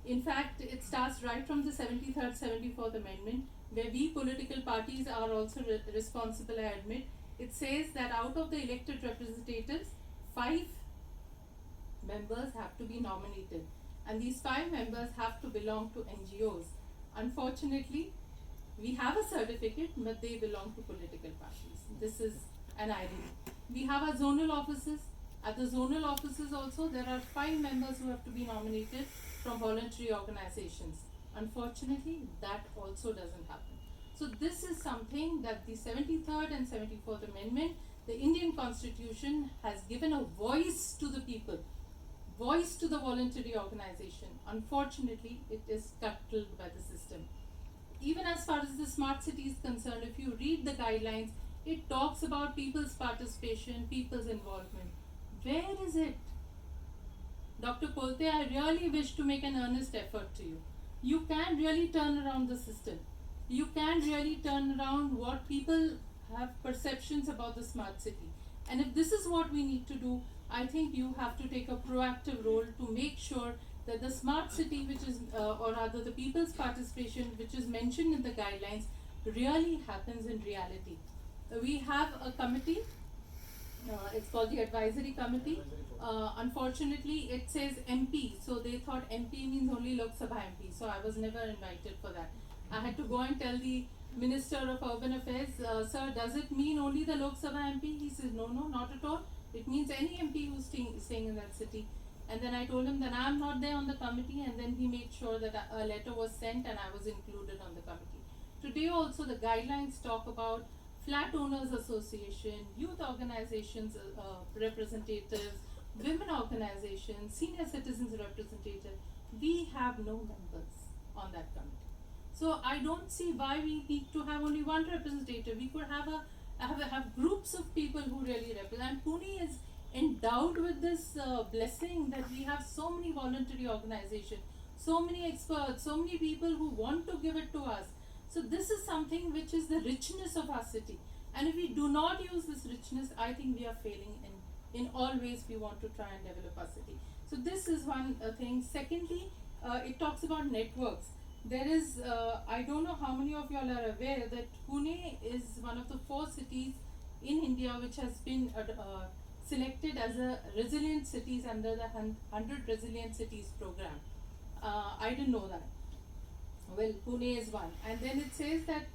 In fact, it starts right from the 73rd, 74th Amendment, where we political parties are also responsible, I admit. It says that out of the elected representatives, 5 members have to be nominated, and these 5 members have to belong to NGOs. Unfortunately, we have a certificate, but they belong to political parties. This is an irony. We have our zonal offices. At the zonal offices also, there are 5 members who have to be nominated from voluntary organizations. Unfortunately, that also doesn't happen. So this is something that the 73rd and 74th Amendment, the Indian Constitution, has given a voice to the people, voice to the voluntary organization. Unfortunately, it is scuttled by the system. Even as far as the smart city is concerned, if you read the guidelines, it talks about people's participation, people's involvement. Where is it? Dr. Kolte, I really wish to make an earnest effort to you. You can really turn around the system. You can really turn around what people have perceptions about the smart city. And if this is what we need to do, I think you have to take a proactive role to make sure that the smart city, which is, or rather the people's participation, which is mentioned in the guidelines, really happens in reality. We have a committee, it's called the advisory committee. Unfortunately, it says MP, so they thought MP means only Lok Sabha MP, so I was never invited for that. I had to go and tell the Minister of Urban Affairs, sir, does it mean only the Lok Sabha MP? He says, no, not at all. It means any MP who's staying in that city. And then I told him that I'm not there on the committee, and then he made sure that a letter was sent and I was included on the committee. Today also the guidelines talk about flat owners association, youth organizations representatives, women organizations, senior citizens representatives. We have no members on that committee. So I don't see why we need to have only one representative. We could have groups of people who really represent. Pune is endowed with this blessing that we have so many voluntary organizations, so many experts, so many people who want to give it to us. So this is something which is the richness of our city. And if we do not use this richness, I think we are failing in all ways we want to try and develop our city. So this is one thing. Secondly, it talks about networks. There is, I don't know how many of y'all are aware that Pune is one of the 4 cities in India which has been selected as a resilient cities under the 100 Resilient Cities program. I didn't know that. Well, Pune is one. And then it says that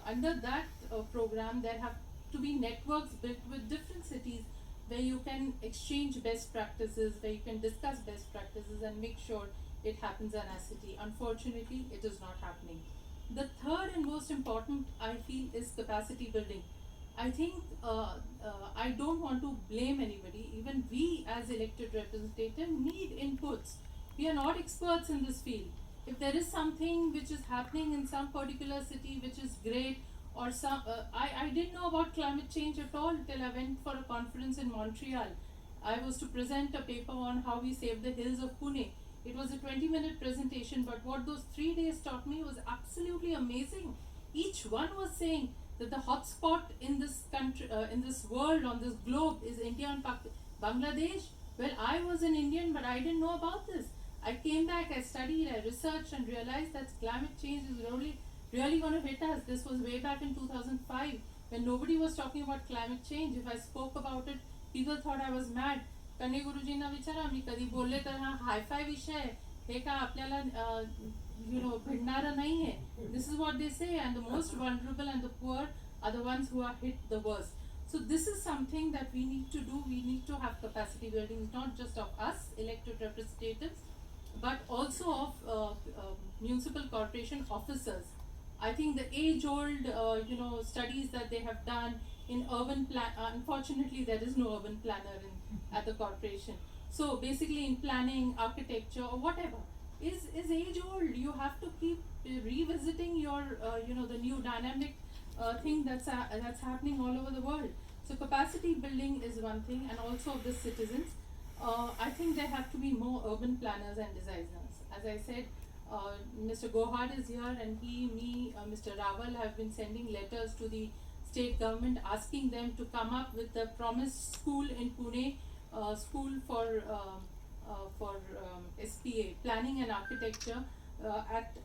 under that program, there have to be networks built with different cities where you can exchange best practices, where you can discuss best practices and make sure it happens in our city. Unfortunately, it is not happening. The third and most important, I feel, is capacity building. I think I don't want to blame anybody. Even we as elected representatives need inputs. We are not experts in this field. If there is something which is happening in some particular city which is great, or some, I didn't know about climate change at all till I went for a conference in Montreal. I was to present a paper on how we save the hills of Pune. It was a 20-minute presentation, but what those 3 days taught me was absolutely amazing. Each one was saying that the hotspot in this country, in this world, on this globe, is India and Bangladesh. Well, I was an Indian, but I didn't know about this. I came back, I studied, I researched, and realized that climate change is really going to hit us. This was way back in 2005 when nobody was talking about climate change. If I spoke about it, people thought I was mad. कन्हे गुरुजींना विचारा मी कधी बोलले तर हा hi-fi विषय आहे हे का आपल्याला भिडणारं नाहीये. This is what they say, and the most vulnerable and the poor are the ones who are hit the worst. So this is something that we need to do. We need to have capacity building, not just of us elected representatives, but also of municipal corporation officers. I think the age-old, studies that they have done in urban plan. Unfortunately, there is no urban planner at the corporation. So basically, in planning, architecture, or whatever, is age-old. You have to keep revisiting your, the new dynamic thing that's happening all over the world. So capacity building is one thing, and also of the citizens. I think there have to be more urban planners and designers. As I said, Mr. Gohad is here, and Mr. Rawal have been sending letters to the state government asking them to come up with the promised school in Pune, school for for SPA, planning and architecture.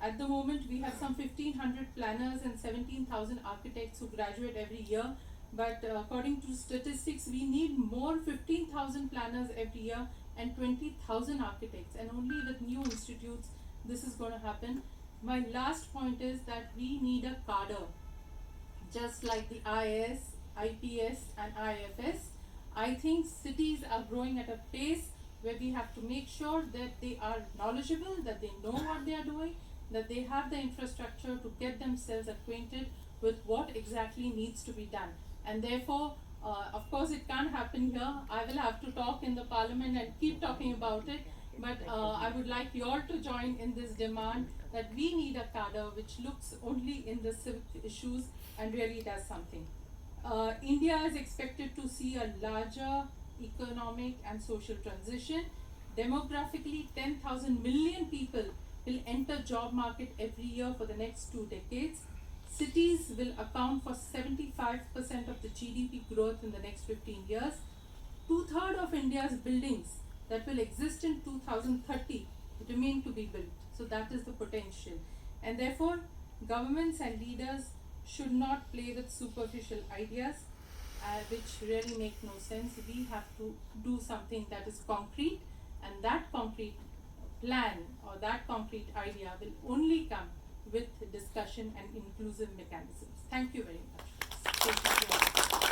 At the moment, we have some 1,500 planners and 17,000 architects who graduate every year. But according to statistics, we need more 15,000 planners every year and 20,000 architects. And only with new institutes, this is going to happen. My last point is that we need a cadre, just like the IAS, IPS, and IFS. I think cities are growing at a pace where we have to make sure that they are knowledgeable, that they know what they are doing, that they have the infrastructure to get themselves acquainted with what exactly needs to be done. And therefore, of course, it can't happen here. I will have to talk in the parliament and keep talking about it. But I would like you all to join in this demand that we need a cadre which looks only in the civic issues and really does something. India is expected to see a larger economic and social transition. Demographically, 10,000 million people will enter job market every year for the next 2 decades. Cities will account for 75% of the GDP growth in the next 15 years. 2/3 of India's buildings that will exist in 2030 remain to be built. So that is the potential. And therefore, governments and leaders should not play with superficial ideas which really make no sense. We have to do something that is concrete, and that concrete plan or that concrete idea will only come with discussion and inclusive mechanisms. Thank you very much.